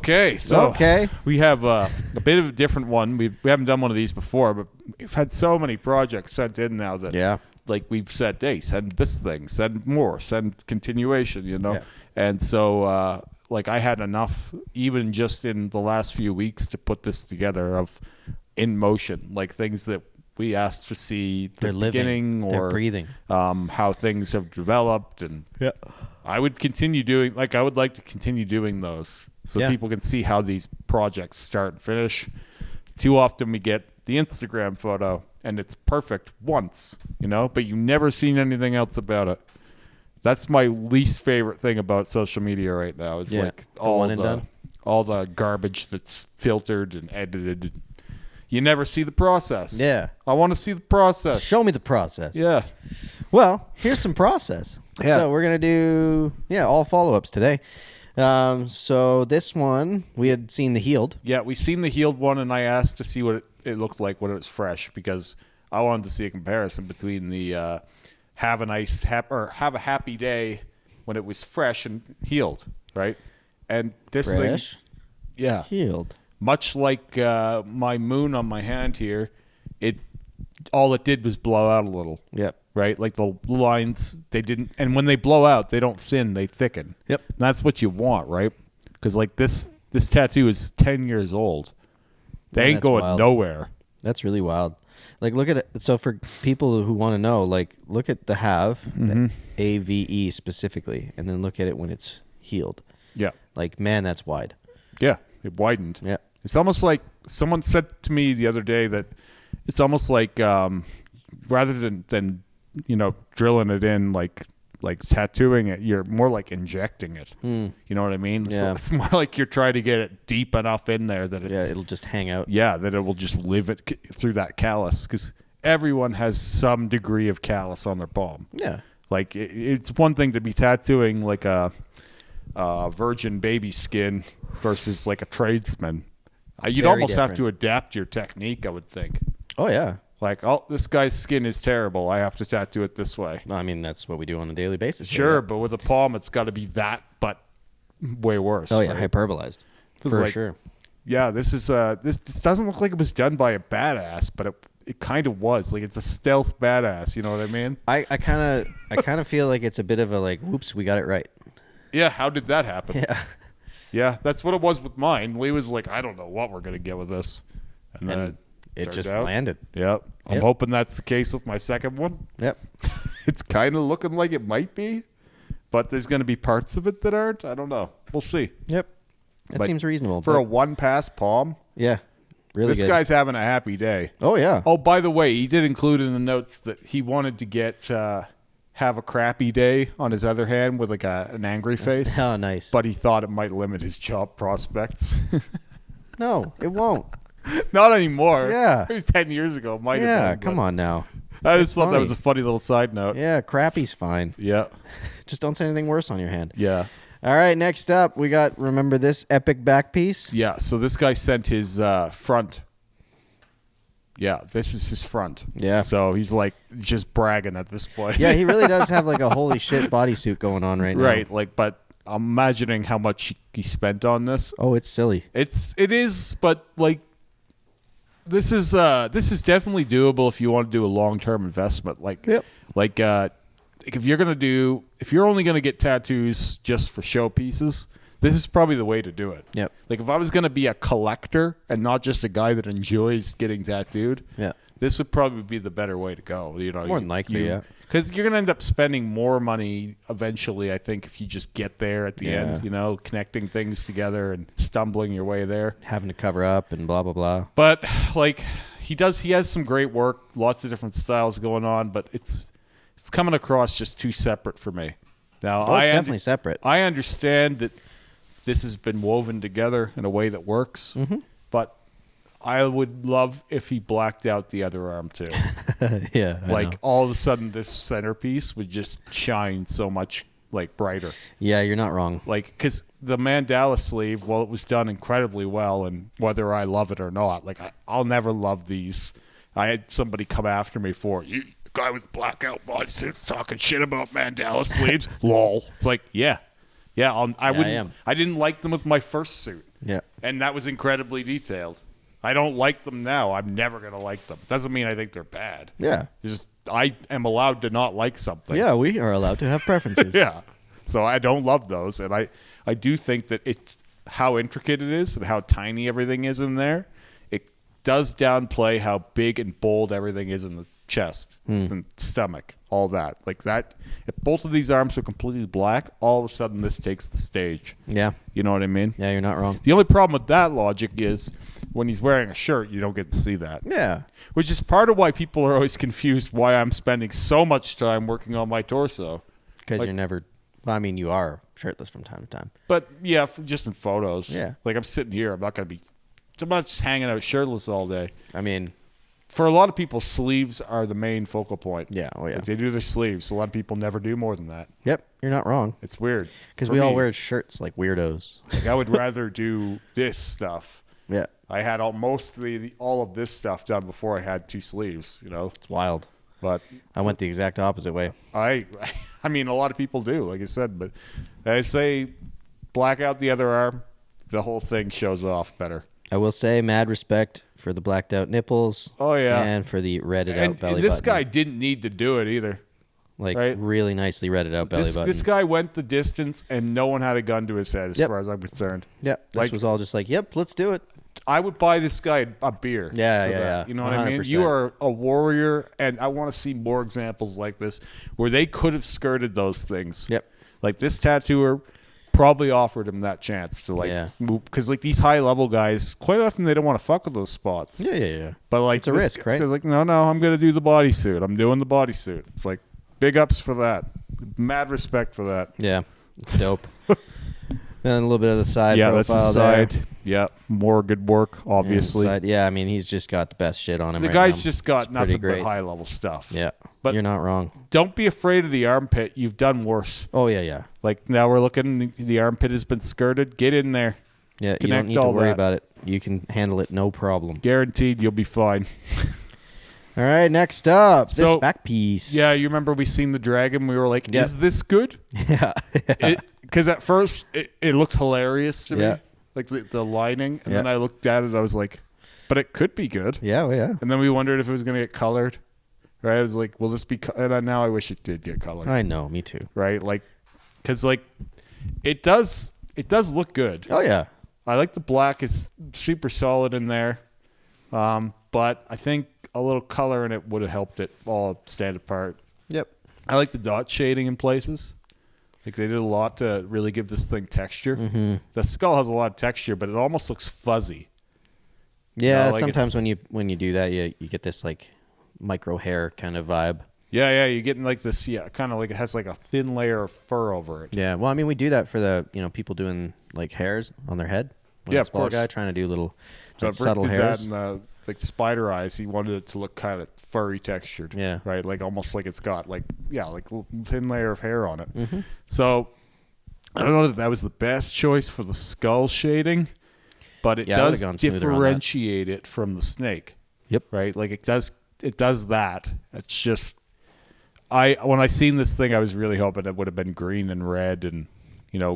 Okay, so we have a bit of a different one. We haven't done one of these before, but we've had so many projects sent in now that like we've said, hey, send this thing, send more, send continuation, you know? Yeah. And so like I had enough, even just in the last few weeks, to put this together of in motion, like things that we asked to see the beginning or they're breathing, how things have developed. And I would continue doing, like I would like to continue doing those so people can see how these projects start and finish. Too often we get the Instagram photo and it's perfect once, you know, but you never seen anything else about it. That's my least favorite thing about social media right now. It's like all the garbage that's filtered and edited. You never see the process. Yeah. I want to see the process. Show me the process. Yeah. Well, here's some process. Yeah. So we're going to do, all follow-ups today. So this one, we had seen the healed. Yeah, we seen the healed one, and I asked to see what it looked like when it was fresh, because I wanted to see a comparison between the have a happy day when it was fresh and healed, right? And this fresh, thing, healed. Much like my moon on my hand here, all it did was blow out a little. Yep. Right? Like the lines, they didn't, and when they blow out, they don't thin, they thicken. Yep. And that's what you want, right? Because like this tattoo is 10 years old. They ain't going nowhere. That's really wild. Like, look at it. So for people who want to know, like, look at the the AVE specifically, and then look at it when it's healed. Yeah. Like, man, that's wide. Yeah. It widened. Yeah. It's almost like someone said to me the other day that it's almost like rather than drilling it in like tattooing it, you're more like injecting it. You know what I mean? Yeah. So it's more like you're trying to get it deep enough in there that it'll just hang out. Yeah, that it will just live it through that callus, because everyone has some degree of callus on their palm. Yeah. Like it's one thing to be tattooing like a virgin baby skin versus like a tradesman. You'd almost have to adapt your technique, I would think. Oh, yeah. Like, this guy's skin is terrible. I have to tattoo it this way. I mean, that's what we do on a daily basis. Sure, but with a palm, it's got to be that, but way worse. Oh, yeah, hyperbolized. For sure. Yeah, this is this doesn't look like it was done by a badass, but it kind of was. Like, it's a stealth badass. You know what I mean? I kind of feel like it's a bit of a like, whoops, we got it right. Yeah, how did that happen? Yeah. Yeah, that's what it was with mine. Lee was like, I don't know what we're going to get with this. And then it just landed. Yep. I'm hoping that's the case with my second one. Yep. It's kind of looking like it might be, but there's going to be parts of it that aren't. I don't know. We'll see. Yep. That seems reasonable. For a one-pass palm. Yeah. Really this guy's having a happy day. Oh, yeah. Oh, by the way, he did include in the notes that he wanted to get have a crappy day on his other hand with like an angry face. Oh, nice. But he thought it might limit his job prospects. No, it won't. Not anymore. Yeah. 10 years ago, it might have been. Yeah, come on now. I just thought that was a funny little side note. Yeah, crappy's fine. Yeah. Just don't say anything worse on your hand. Yeah. All right, next up, we got, remember this epic back piece? Yeah, so this guy sent his front. Yeah, this is his front. Yeah. So he's like just bragging at this point. Yeah, he really does have like a holy shit bodysuit going on right now. Right, like, but I'm imagining how much he spent on this. Oh, it's silly. It is, but like this is definitely doable if you want to do a long-term investment. Like, if you're only gonna get tattoos just for showpieces, this is probably the way to do it. Yep. Like if I was gonna be a collector and not just a guy that enjoys getting tattooed, this would probably be the better way to go. You know, more than likely, yeah. Because you're gonna end up spending more money eventually. I think if you just get there at the end, you know, connecting things together and stumbling your way there, having to cover up and blah blah blah. But like he has some great work, lots of different styles going on, but it's coming across just too separate for me. Now, it's definitely separate. I understand that this has been woven together in a way that works, but I would love if he blacked out the other arm too. Yeah. Like all of a sudden this centerpiece would just shine so much like brighter. Yeah, you're not wrong. Like, because the mandala sleeve, well, it was done incredibly well, and whether I love it or not, like I'll never love these. I had somebody come after me for you. Guy with blackout bodysuits talking shit about mandala sleeves. Lol. It's like, I didn't like them with my first suit. Yeah. And that was incredibly detailed. I don't like them now. I'm never going to like them. Doesn't mean I think they're bad. Yeah. It's just I am allowed to not like something. Yeah, we are allowed to have preferences. Yeah. So I don't love those. And I do think that it's how intricate it is and how tiny everything is in there. It does downplay how big and bold everything is in the chest and stomach, all that. Like that, if both of these arms are completely black, all of a sudden this takes the stage. Yeah. You know what I mean? Yeah, you're not wrong. The only problem with that logic is when he's wearing a shirt, you don't get to see that. Yeah. Which is part of why people are always confused why I'm spending so much time working on my torso. Because Like- you're never, well, I mean, you are shirtless from time to time. But yeah, just in photos. Yeah. Like I'm sitting here, I'm not just hanging out shirtless all day. I mean, For a lot of people, sleeves are the main focal point. yeah, oh yeah. Like they do their sleeves. A lot of people never do more than that. Yep, you're not wrong. It's weird. Because For we all me, wear shirts like weirdos. Like I would rather do this stuff. Yeah. I had all of this stuff done before I had two sleeves, you know. It's wild. But I went the exact opposite way. I mean, a lot of people do, like I said. But I say black out the other arm, the whole thing shows off better. I will say mad respect for the blacked out nipples. Oh, yeah. And for the redded out belly this button. guy didn't need to do it either. Like right? really nicely redded out belly button. This guy went the distance, and no one had a gun to his head, as Yep. far as I'm concerned. Yep. This Like- was all just like, yep, let's do it. I would buy this guy a beer. Yeah, for yeah, that. yeah. You know what I mean? 100%. You are a warrior, and I want to see more examples like this where they could have skirted those things. Yep. Like this tattooer probably offered him that chance to move, because like these high level guys, quite often they don't want to fuck with those spots. Yeah, yeah, yeah. But like It's a risk, right? Like, no, I'm gonna do the bodysuit. I'm doing the bodysuit. It's like big ups for that. Mad respect for that. Yeah, it's dope. Then a little bit of the side Yeah, that's profile the side. there. Yeah, more good work, obviously. Side. Yeah, I mean, he's just got the best shit on him The right guy's now. just got It's pretty nothing but great. high level stuff. Yeah, But- you're not wrong. Don't be afraid of the armpit. You've done worse. Oh, yeah, yeah. Like now we're looking, the armpit has been skirted. Get in there. Yeah, you Connect don't need to all worry that. about it. You can handle it no problem. Guaranteed you'll be fine. All right, next up, this So- back piece. Yeah, you remember we seen the dragon? We were like, Yeah. is this good? Yeah. Because at first it looked hilarious to Yeah. me. Like the lining. And Yeah. then I looked at it, I was like, but it could be good. Yeah, well, yeah. And then we wondered if it was going to get colored. Right? I was like, will this be... And now I wish it did get colored. I know, me too. Right? Like, because like, it does look good. Oh, yeah. I like the black is super solid in there. But I think a little color in it would have helped it all stand apart. Yep. I like the dot shading in places. Like they did a lot to really give this thing texture. Mm-hmm. The skull has a lot of texture, but it almost looks fuzzy. Yeah, You know, like sometimes it's- when you do that, you get this like micro hair kind of vibe. Yeah, you're getting like this, kind of like it has like a thin layer of fur over it. Yeah, well, I mean, we do that for the people doing like hairs on their head. When Yeah, it's of bald course. guy trying to do little So like, Rick subtle did hairs. that in like spider eyes. He wanted it to look kind of furry textured. Yeah. Right, like almost like it's got like a thin layer of hair on it. Mm-hmm. So I don't know that was the best choice for the skull shading, but it Yeah, I would've does gone smoother on that. differentiate it from the snake. Yep. Right, like it does that. It's just when I seen this thing, I was really hoping it would have been green and red and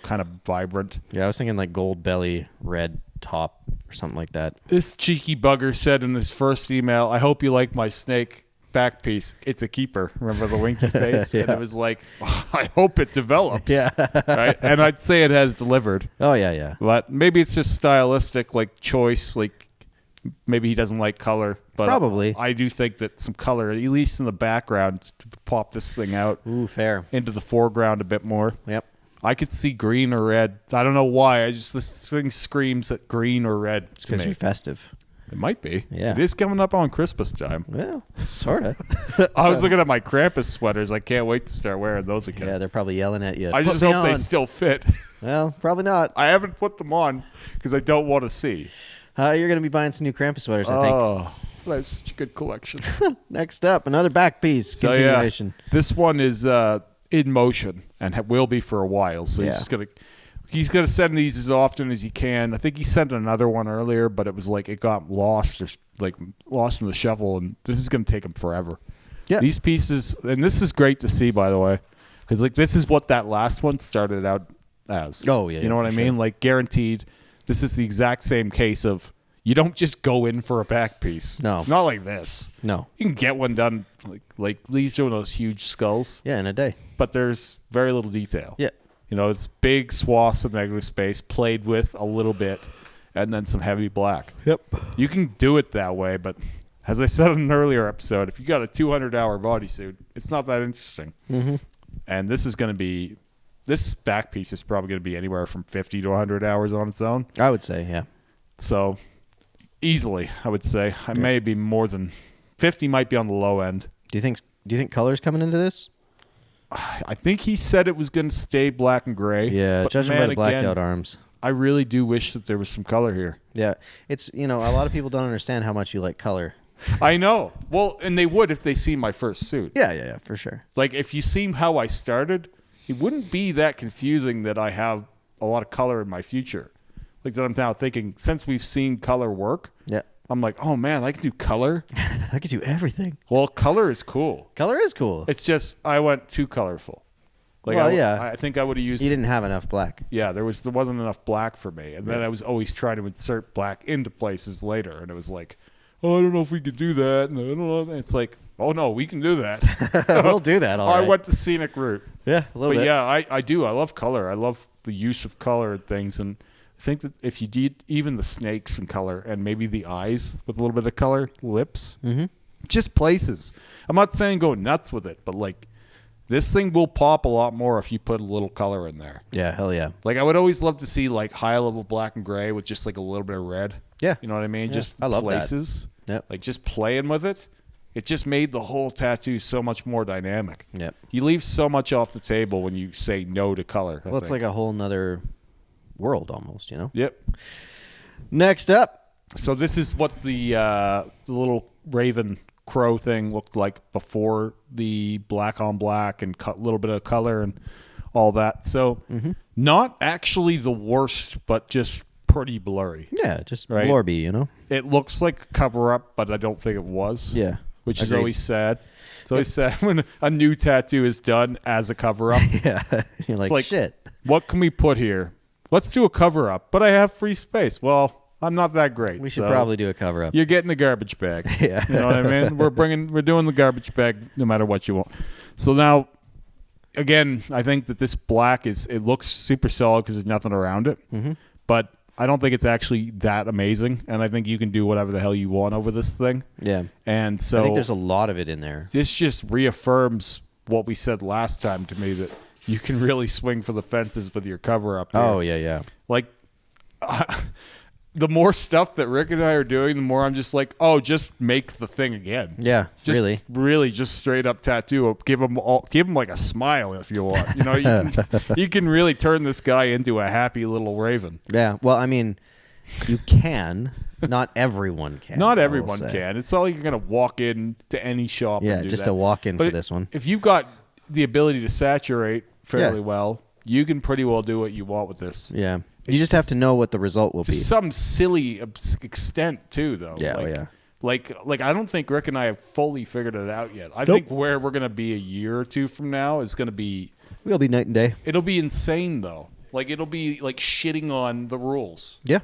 kind of vibrant. Yeah, I was thinking like gold belly, red top, or something like that. This cheeky bugger said in his first email, "I hope you like my snake back piece. It's a keeper." Remember the winky face? Yeah. And it was like, I hope it develops. Yeah. Right? And I'd say it has delivered. Oh yeah, yeah. But maybe it's just stylistic, like choice. Like maybe he doesn't like color. But Probably. I do think that some color, at least in the background, to pop this thing out Ooh, fair. into the foreground a bit more. Yep. I could see green or red. I don't know why. This thing screams at green or red. It's to because me. you're festive. It might be. Yeah. It is coming up on Christmas time. Well, sort of. I was looking at my Krampus sweaters. I can't wait to start wearing those again. Yeah, they're probably yelling at you. I just "Put me hope they on." still fit. Well, probably not. I haven't put them on because I don't want to see. You're going to be buying some new Krampus sweaters, I think. Oh, that's such a good collection. Next up, another back piece. So, Continuation. this one is in motion and will be for a while. So Yeah. he's gonna send these as often as he can. I think he sent another one earlier, but it was like it got lost or like lost in the shovel, and this is gonna take him forever. Yeah. These pieces, and this is great to see, by the way, because like this is what that last one started out as. Oh, yeah, you know yeah, what I for mean? sure. Like guaranteed, this is the exact same case of you don't just go in for a back piece. No. Not like this. No. You can get one done like Lee's doing those huge skulls. Yeah, in a day. But there's very little detail. Yeah. You know, it's big swaths of negative space played with a little bit and then some heavy black. Yep. You can do it that way, but as I said in an earlier episode, if you got a 200-hour bodysuit, it's not that interesting. Mm-hmm. And this back piece is probably going to be anywhere from 50 to 100 hours on its own. I would say, yeah. So easily, I would say. I may be more than 50 might be on the low end. Do you think color's coming into this? I think he said it was going to stay black and gray. Yeah, but judging by the blacked out arms. I really do wish that there was some color here. Yeah. It's, a lot of people don't understand how much you like color. I know. Well, and they would if they see my first suit. Yeah, for sure. Like, if you see how I started, it wouldn't be that confusing that I have a lot of color in my future. Like, that I'm now thinking, since we've seen color work, yeah, I'm like, oh, man, I can do color. I could do everything. Well, color is cool. Color is cool. It's just I went too colorful. Like, well, yeah. I think I would have used... You didn't have enough black. Yeah, there wasn't enough black for me. And then I was always trying to insert black into places later. And it was like, oh, I don't know if we could do that. And I don't know. And it's like, oh, no, we can do that. We'll do that, all right. I went the scenic route. Yeah, a little bit. But yeah, I do. I love color. I love the use of color and things. And I think that if you did even the snakes in color and maybe the eyes with a little bit of color, lips, just places. I'm not saying go nuts with it, but like this thing will pop a lot more if you put a little color in there. Yeah, hell yeah. Like I would always love to see like high level black and gray with just like a little bit of red. Yeah. You know what I mean? Yeah. Just I love places. That. Yep. Like just playing with it. It just made the whole tattoo so much more dynamic. Yep. You leave so much off the table when you say no to color. Well, it's like a whole nother world almost, Yep. Next up. So this is what the little raven crow thing looked like before the black on black and a little bit of color and all that. So not actually the worst, but just pretty blurry. Yeah, just right? blorby, It looks like a cover-up, but I don't think it was. Yeah. Which is always sad. It's always sad when a new tattoo is done as a cover-up. Yeah. You're like, shit. What can we put here? Let's do a cover-up, but I have free space. Well, I'm not that great. We should probably do a cover-up. You're getting the garbage bag. Yeah. You know what I mean? We're doing the garbage bag no matter what you want. So now, again, I think that this black it looks super solid because there's nothing around it. But I don't think it's actually that amazing, and I think you can do whatever the hell you want over this thing. Yeah. And so I think there's a lot of it in there. This just reaffirms what we said last time to me, that you can really swing for the fences with your cover up here. Oh, yeah. Like, the more stuff that Rick and I are doing, the more I'm just like, oh, just make the thing again. Yeah, just really just straight up tattoo. Give him like a smile if you want. You can really turn this guy into a happy little raven. Yeah. Well, I mean, you can. Not everyone can. Not everyone can. It's not like you're gonna walk in to any shop. Yeah, and do just that. a walk in for this one. If you've got the ability to saturate fairly well, you can pretty well do what you want with this. Yeah. You just have to know what the result will be. To some silly extent, too, though. Yeah, Like I don't think Rick and I have fully figured it out yet. I think where we're going to be a year or two from now is going to be... We'll be night and day. It'll be insane, though. Like, it'll be, like, shitting on the rules. Yeah.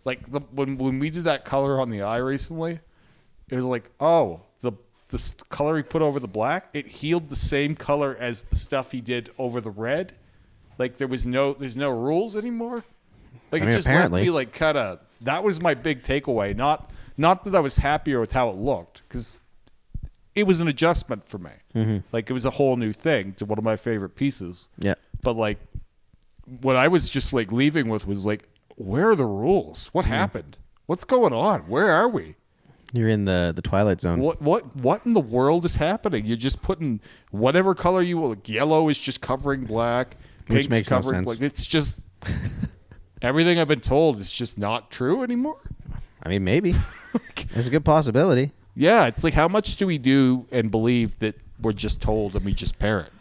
Like, when we did that color on the eye recently, it was like, oh, the color he put over the black, it healed the same color as the stuff he did over the red. Like, there's no rules anymore. Like, it just apparently. let me, like, kind of... That was my big takeaway. Not that I was happier with how it looked, because it was an adjustment for me. Like, it was a whole new thing to one of my favorite pieces. Yeah. But, like, what I was just, like, leaving with was, like, where are the rules? What happened? What's going on? Where are we? You're in the Twilight Zone. What in the world is happening? You're just putting whatever color you will. Like, yellow is just covering black. Which makes covering, no sense. Like, it's just... Everything I've been told is just not true anymore. I mean, maybe. It's a good possibility. Yeah, it's like, how much do we do and believe that we're just told and we just parrot?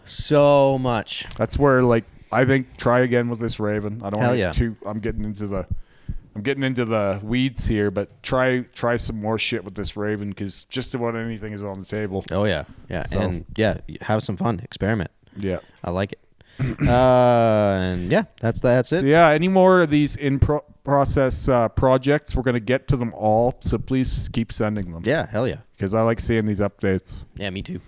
So much. That's where, like, I think try again with this raven. I don't Hell want yeah. to. I'm getting into the weeds here, but try some more shit with this raven, because just about anything is on the table. Oh yeah, yeah, So. and yeah, have some fun, experiment. Yeah. I like it. And yeah, that's it. So yeah, any more of these process projects, we're going to get to them all. So please keep sending them. Yeah, hell yeah. Because I like seeing these updates. Yeah, me too.